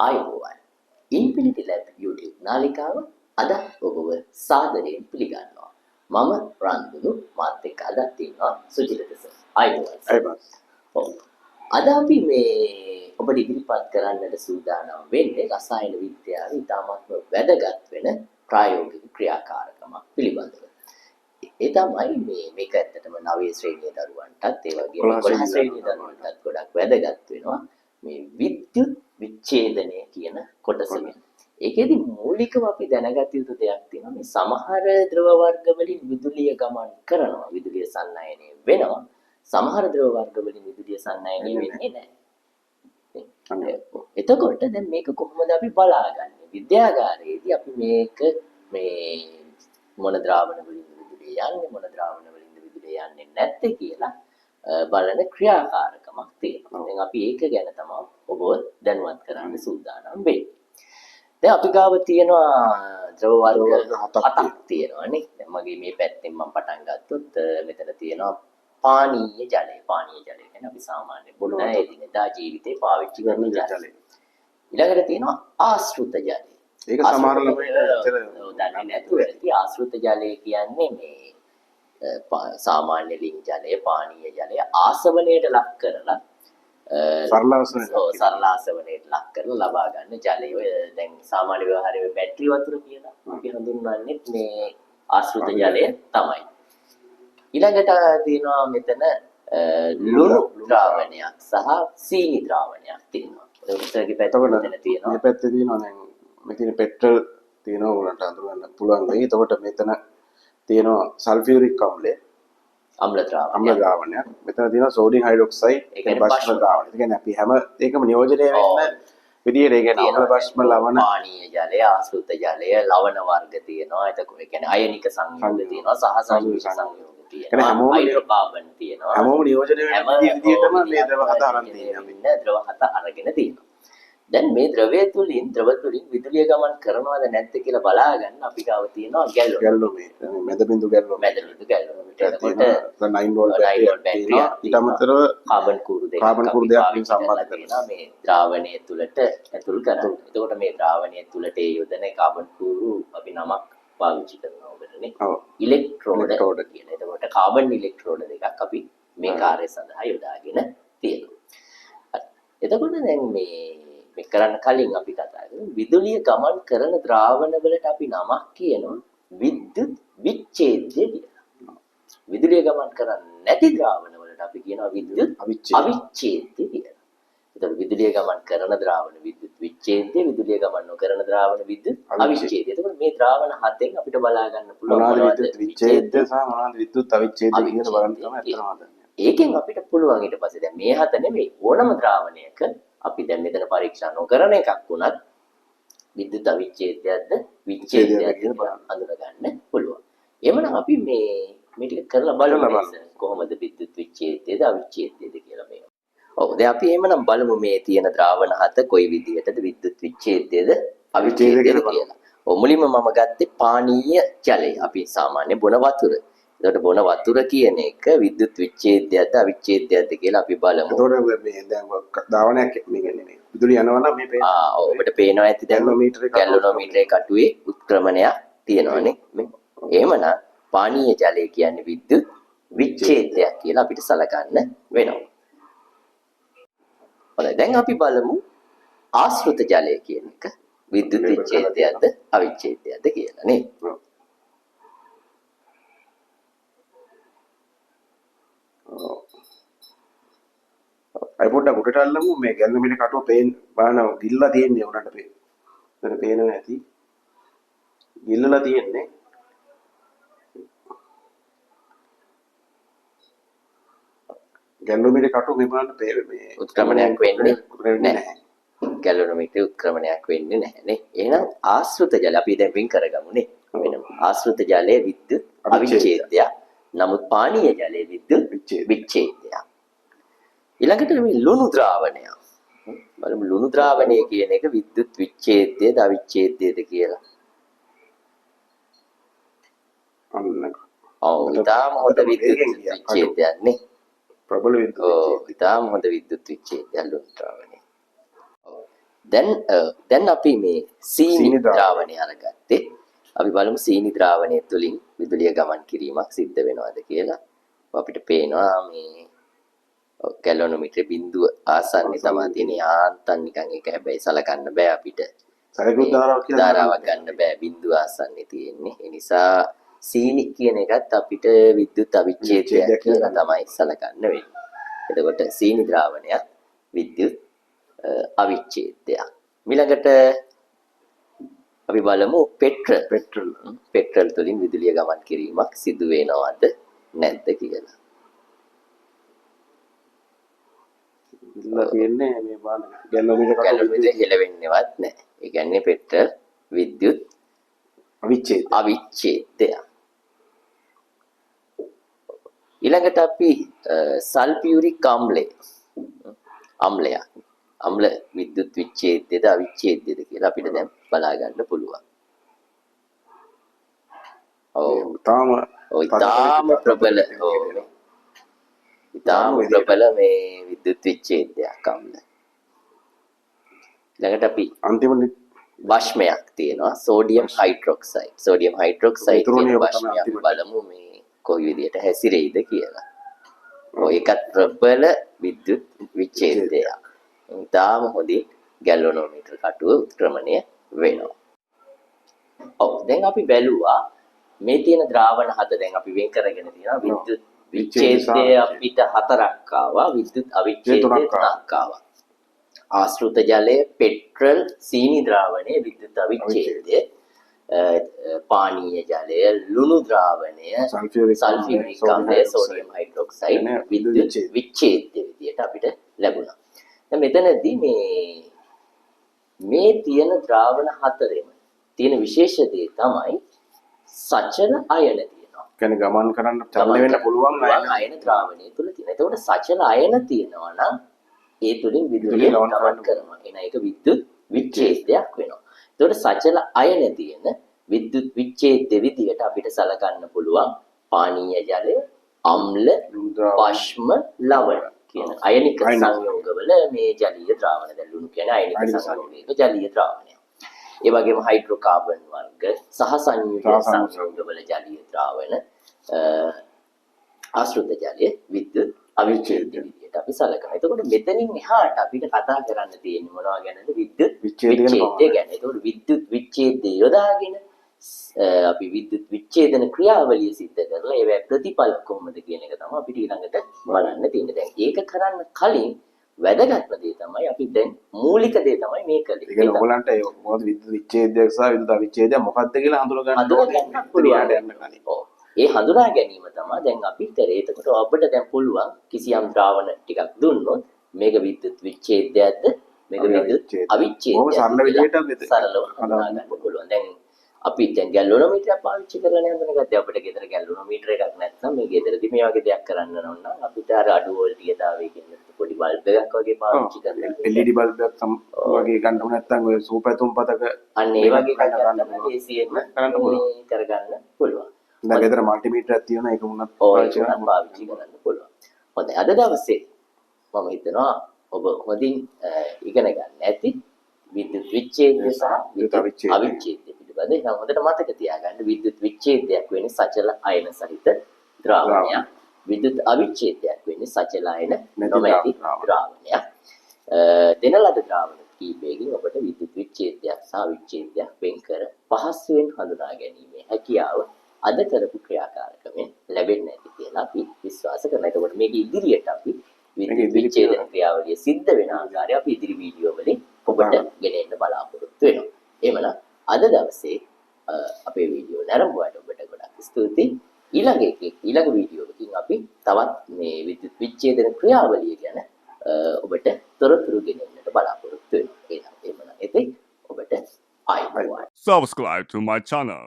ආයුබෝවන්. Infinity lab YouTube නාලිකාව අද ඔබව සාදරයෙන් පිළිගන්නවා. මම රන්දුනු මාත් එක්ක අද තියෙනවා සුජිත සර්. ආයුබෝවන්. ඔව්. අද අපි මේ ඔබට ඉදිරිපත් කරන්නට සූදානම් වෙන්නේ රසායන විද්‍යාවේ ඉතාමත්ම වැදගත් වෙන ප්‍රායෝගික ක්‍රියාකාරකමක් පිළිබඳව. ඒ තමයි මේක ඇත්තටම 9 ශ්‍රේණියේ දරුවන්ටත් ඒ වගේම 12 ශ්‍රේණියේ දරුවන්ටත් ගොඩක් වැදගත් වෙනවා. මේ විද්‍යුත් විච්ඡේදනය කියන කොටසෙන්. ඒකෙදි මූලිකව අපි දැනගත යුතු දෙයක් තියෙනවා. මේ සමහර ද්‍රව වර්ග වලින් විදුලිය ගමන් කරනවා. විදුලිය සන්නයනය වෙනවා. සමහර ද්‍රව වර්ග වලින් විදුලිය සන්නයනය වෙන්නේ නැහැ. එතකොට දැන් මේක කොහොමද අපි බලාගන්නේ? විද්‍යාගාරයේදී අපි මේක මේ මොන ද්‍රාවණ වලින් විදුලිය යන්නේ මොන ද්‍රාවණ වලින් විදුලිය යන්නේ නැත්තේ කියලා බලන ක්‍රියාකාරකමක් තියෙනවා. දැන් අපි ඒක ගැන තමයි ඔබව දැනුවත් කරන්න සූදානම් වෙන්නේ. දැන් අපි ගාව තියෙනවා ද්‍රව වර්ග 7ක් තියෙනවානේ. දැන් මගේ මේ පැත්තෙන් මම පටන් ගත්තොත් මෙතන තියෙනවා පානීය ජලය. පානීය ජලය කියන්නේ අපි සාමාන්‍ය බොන එදිනෙදා ජීවිතේ පාවිච්චි කරන ජලය. ඊළඟට තියෙනවා ආශ්‍රිත ජලය. ඒක සමහර ළමයිට දන්නේ නැතුව ඇති ආශ්‍රිත ජලය කියන්නේ මේ සාමාන්‍ය ලිං ජලය, පානීය ජලය ආසවණයට ලක් කරලා සරල ආසවණයට ලක් කරලා ලබා ගන්න ජලය. ඔය දැන් සාමාන්‍ය ව්‍යවහාරයේ බැටරි වතුර කියලා අපි හඳුන්වන්නේ මේ ආශ්‍රිත ජලය තමයි. ඊළඟට තියෙනවා මෙතන ලුණු ද්‍රාවණයක් සහ සීනි ද්‍රාවණයක් තියෙනවා. ඒක උත්තරගේ පැත්තවල තියෙනවා. මේ පැත්තේ තියෙනවා දැන් මෙතන පෙට්‍රල් තියෙනවා උලන්ට අඳුරගන්න පුළුවන් වෙයි. එතකොට මෙතන තියෙනවා සල්ෆියුරික් අම්ල ද්‍රාවණයක්. මෙතන තියෙනවා සෝඩියම් හයිඩ්‍රොක්සයිඩ් ඒ කියන්නේ බෂ්ම ද්‍රාවණය. ඒ කියන්නේ අපි හැම එකම නියෝජනය වෙන්න විදියට ඒ කියන්නේ අම්ල බෂ්ම ලවණ පානීය ජලය, ආශ්‍රිත ජලය, ලවණ වර්ග තියෙනවා. එතකොට ඒ කියන්නේ අයනික සංයෝග තියෙනවා, සහ සංයුතික සංයෝග තියෙනවා, හයිඩ්‍රෝකාබන් තියෙනවා. හැමෝම නියෝජනය වෙන්න විදියටම මේ ද්‍රව හත අරන් තියෙනවා. ද්‍රව හත අරගෙන තියෙනවා. දැන් මේ ද්‍රව තුලින් විදුලිය ගමන් කරනවද නැද්ද කියලා බලා ගන්න අපි ගාව තියෙනවා ගැලොමීටර්. මැද බිඳු ගැලොමීටර්. එතකොට 9 වෝල්ට් බැටරිය. ඊට අමතරව කාබන් කූරු දෙකක් සම්බන්ධ කරනවා මේ ද්‍රාවණය තුලට ඇතුල් කරන්නේ. එතකොට මේ ද්‍රාවණය තුලට යොදන කාබන් කූරු අපි නමක් පාවිච්චි කරනවා ඔබටනේ. ඉලෙක්ට්‍රෝඩ කියන. එතකොට කාබන් ඉලෙක්ට්‍රෝඩ දෙකක් අපි මේ කාර්යය සඳහා යොදාගෙන තියෙනවා. එතකොට දැන් මේ කරන්න කලින් අපි කතා කරමු විදුලිය ගමන් කරන ද්‍රාවණ වලට අපි නමක් කියනවා විද්‍යුත් විච්ඡේදය කියලා. විදුලිය ගමන් කරන්නේ නැති ද්‍රාවණ වලට අපි කියනවා විද්‍යුත් අවිච්ඡේදය කියලා. එතකොට විදුලිය ගමන් කරන ද්‍රාවණ විද්‍යුත් විච්ඡේදය, විදුලිය ගමන් නොකරන ද්‍රාවණ විද්‍යුත් අවිච්ඡේදය. එතකොට මේ ද්‍රාවණ හතෙන් අපිට බලා ගන්න පුළුවන් මොනවාද විද්‍යුත් විච්ඡේදය සහ මොනවාද විද්‍යුත් අවිච්ඡේදය කියලා බලන්න තමයි අත්‍තරම හදන්නේ. ඒකෙන් අපිට පුළුවන් ඊට පස්සේ දැන් මේ හත නෙමෙයි ඕනම ද්‍රාවණයක අපි දැන් මෙතන පරීක්ෂා නොකරන එකක් වුණත් විද්‍යුත් අවිච්ඡේදයක්ද විච්ඡේදයක්ද කියලා අඳුර ගන්න පුළුවන්. එහෙමනම් අපි මේ ටික කරලා බලමු කොහොමද විද්‍යුත් විච්ඡේදයද අවිච්ඡේදයද කියලා මේක. ඔව් දැන් අපි එහෙමනම් බලමු මේ තියෙන ද්‍රාවණ හත කොයි විදිහටද විද්‍යුත් විච්ඡේදයද අවිච්ඡේදයද කියලා. ඔව් මුලින්ම මම ගත්තේ පානීය ජලය. අපි සාමාන්‍ය බොන වතුර. එතකොට බොන වතුර කියන එක විද්‍යුත් විච්ඡේදයක්ද අවිච්ඡේදයක්ද කියලා අපි බලමු. එතකොට මේ දැන් දාවණයක් මේ කියන්නේ මේ විදුලිය යනවා නම් මේ පේන ඔබට පේනවා ඇති දැන් ගැලොනෝමීටරේ කටුවේ උත්ක්‍රමණයක් තියෙනවානේ. එහෙමනම් පානීය ජලය කියන්නේ විද්‍යුත් විච්ඡේදයක් කියලා අපිට සලකන්න වෙනවා. හොඳයි දැන් අපි බලමු ආශ්‍රිත ජලය කියන එක විද්‍යුත් විච්ඡේදයක්ද අවිච්ඡේදයක්ද කියලා නේ. අය පොඩ්ඩක් උඩට අල්ලමු මේ ගැලොමීටර් කටුව පේන බලනවා ගිල්ලා තියෙන්නේ උඩට පේන. එතන පේනවා ඇති. ගිල්ලලා තියෙන්නේ. ගැලොමීටර් කටුව මේ බලන්න මේ උත්ක්‍රමණයක් වෙන්නේ නැහැ. ගැලොනෝමීටර් උත්ක්‍රමණයක් වෙන්නේ නැහැ නේ. එහෙනම් ආශ්‍රිත ජල අපි දැන් වෙන් කරගමු නේ. වෙනම ආශ්‍රිත ජලයේ විද්‍යුත් අවිච්ඡේදය. නමුත් පානීය ජලයේ විද්‍යුත් විච්ඡේදය. ඊළඟට මේ ලුණු ද්‍රාවණය. බලමු ලුණු ද්‍රාවණය කියන එක විද්‍යුත් විච්ඡේදයද අවිච්ඡේදයද කියලා. ඔව් ඉතාලම හොඳ විද්‍යුත් විච්ඡේදයක් නේ. ප්‍රබල විද්‍යුත් ඉතාලම හොඳ විද්‍යුත් විච්ඡේදයක් ලුණු ද්‍රාවණය. ඔව් දැන් අපි මේ සීනි සීනි ද්‍රාවණය අරගත්තේ. අපි බලමු සීනි ද්‍රාවණය තුලින් විදුලිය ගමන් කිරීමක් සිද්ධ වෙනවද කියලා. අපිට පේනවා මේ ගැලොනෝමීටරේ බිඳුව ආසන්නයේ තමයි තියෙන යාන්තම් නිකන් ඒක හැබැයි සලකන්න බෑ අපිට. සරකුත් ධාරාවක් කියලා ධාරාවක් ගන්න බෑ බිඳුව ආසන්නයේ තියෙන්නේ. ඒ නිසා සීනි කියන එකත් අපිට විද්‍යුත් අවිච්ඡේදයක් කියලා තමයි සලකන්න වෙන්නේ. එතකොට සීනි ද්‍රාවණයත් විද්‍යුත් අවිච්ඡේදයක්. ඊළඟට අපි බලමු පෙට්‍රල් තුලින් විදුලිය ගමන් කිරීමක් සිදු වෙනවද නැද්ද කියලා. ඉල්ලලා තියෙන්නේ මේ බාන ගැලොමීටර ගැලොමීටර හෙලවෙන්නේවත් නැහැ. ඒ කියන්නේ පෙට්‍රල් විද්‍යුත් අවිච්ඡේදයක්. ඊළඟට අපි සල්ෆියුරික් අම්ල විද්‍යුත් විච්ඡේදයද අවිච්ඡේදයද කියලා අපිට දැන් බලා ගන්න පුළුවන්. ඉතාම ප්‍රබල මේ විද්‍යුත් විච්ඡේදයක් අම්ල. ඊළඟට අපි අන්තිම භස්මයක් තියෙනවා සෝඩියම් හයිඩ්‍රොක්සයිඩ් කියන භස්මය අපි බලමු මේ කොයි විදිහට හැසිරෙයිද කියලා. ඒකත් ප්‍රබල විද්‍යුත් විච්ඡේදයක්. ඉතාම හොඳින් ගැලොනෝමීටර කටුව උත්ක්‍රමණය වෙනවා. දැන් අපි බැලුවා මේ තියෙන ද්‍රාවණ හත දැන් අපි වෙන් කරගෙන තියෙනවා විද්‍යුත් විච්ඡේදය අපිට 4ක් ආවා විද්‍යුත් අවිච්ඡේදය 3ක් ආවා. ආශ්‍රිත ජලය, පෙට්‍රල්, සීනි ද්‍රාවණය, විද්‍යුත් අවිච්ඡේදය, පානීය ජලය, ලුණු ද්‍රාවණය, සල්ෆියුරික් අම්ලය, සෝඩියම් හයිඩ්‍රොක්සයිඩ් විද්‍යුත් විච්ඡේදය විදියට අපිට ලැබුණා. දැන් මෙතනදී මේ තියෙන ද්‍රාවණ හතරෙම තියෙන විශේෂ දේ තමයි සචල අයන තියෙනවා. කියන්නේ ගමන් කරන්න චලනය වෙන්න පුළුවන් අයන ද්‍රාවණය තුල තියෙන. එතකොට සචල අයන තියෙනවා නම් ඒ තුලින් විදුලිය ගමන් කරනවා. එන එක විද්‍යුත් විච්ඡේදයක් වෙනවා. එතකොට සචල අයන තියෙන විද්‍යුත් විච්ඡේද විදියට අපිට සලකන්න පුළුවන් පානීය ජලය, අම්ල, භස්ම, ලවණ කියන අයනික සංයෝගවල මේ ජලීය ද්‍රාවණ දැන් ලුණු කියන්නේ අයනික සංයෝගයක ජලීය ද්‍රාවණය. ඒ වගේම හයිඩ්‍රෝකාබන් වර්ග සහ සංයුගවල ජලීය ද්‍රාවණ ආශ්‍රිත ජලය විද්‍යුත් අවිච්ඡේද විදියට අපි සලකනවා. එතකොට මෙතනින් එහාට අපිට කතා කරන්න තියෙන්නේ මොනවා ගැනද? විද්‍යුත් විච්ඡේදය ගැන. එතකොට විද්‍යුත් විච්ඡේදය යොදාගෙන අපි විද්‍යුත් විච්ඡේදන ක්‍රියාවලිය සිද්ධ කරලා ඒවැ ප්‍රතිඵල කොහොමද කියන එක තමයි අපිට ඊළඟට බලන්න තියෙන්නේ. දැන් ඒක කරන්න කලින් වැදගත්ම දේ තමයි අපි දැන් මූලික දේ තමයි මේ කලේ. ඒ කියන්නේ ඔයගලන්ට ඒ මොකද විද්‍යුත් විච්ඡේදයක් සහ විද්‍යුත් අවිච්ඡේදයක් මොකක්ද කියලා හඳුනා ගන්න පුළුවන්. ඒ හඳුනා ගැනීම තමයි දැන් අපි කරේ. එතකොට අපිට දැන් පුළුවන් කිසියම් ද්‍රාවණ ටිකක් දුන්නොත් මේක විද්‍යුත් විච්ඡේදයක්ද මේක විද්‍යුත් අවිච්ඡේදයක්ද සරලව හඳුනා ගන්න පුළුවන්. දැන් අපි දැන් ගැලොනෝමීටරයක් පාවිච්චි කරලා හඳුනාගත්තා. අපිට ගෙදර ගැලොනෝමීටර එකක් නැත්නම් මේ ගෙදරදී මේ වගේ දෙයක් කරන්න ඕන නම් අපිට අර අඩු වෝල්ටේජතාවය කියන පොඩි බල්බ් එකක් වගේ පාවිච්චි කරලා LED බල්බ් එකක් වගේ ගන්න ඕන නැත්නම් ඔය සූපැතුම් පතක අන්න ඒ වගේ එකක් ගන්න AC එක කරගන්න පුළුවන්. දැන් ගෙදර මල්ටිමීටරයක් තියෙන එක උනත් පාවිච්චි කරන්න පුළුවන්. හොඳයි අද දවසේ මම හිතනවා ඔබ හොඳින් ඉගෙන ගන්න ඇති විද්‍යුත් විච්ඡේදය සහ විද්‍යුත් අවිච්ඡේදය පිළිබඳව. ඒක හොඳට මතක තියාගන්න. විද්‍යුත් විච්ඡේදයක් වෙන්නේ සචල අයන සහිත ද්‍රාවණයක්. විද්‍යුත් අවිච්ඡේදයක් වෙන්නේ සචල අයන නොමැති ද්‍රාවණයක්. දෙන ලද ද්‍රාවණ කීපයකින් ඔබට විද්‍යුත් විච්ඡේදයක් සහ අවිච්ඡේදයක් වෙන් කර පහසුවෙන් හඳුනා ගැනීමේ හැකියාව අද කරපු ක්‍රියාකාරකමෙන් ලැබෙන්නේ නැති කියලා අපි විශ්වාස කරනවා. එතකොට මේක ඉදිරියට අපි විද්‍යුත් විච්ඡේදන ක්‍රියාවලිය සිද්ධ වෙන ආකාරය අපි ඉදිරි වීඩියෝ වලින් ඔබට ගෙනෙන්න බලාපොරොත්තු වෙනවා. එහෙමනම් අද දවසේ අපේ වීඩියෝ නරඹුවාට ඔබට ගොඩක් ස්තුතියි. ඊළඟ වීඩියෝ එකකින් අපි තවත් මේ විද්‍යුත් විච්ඡේදන ක්‍රියාවලිය ගැන ඔබට තොරතුරු ගෙනෙන්නට බලාපොරොත්තු වෙනවා. එහෙමනම් එතෙක් ඔබට ආයුබෝවන්. Subscribe to my channel.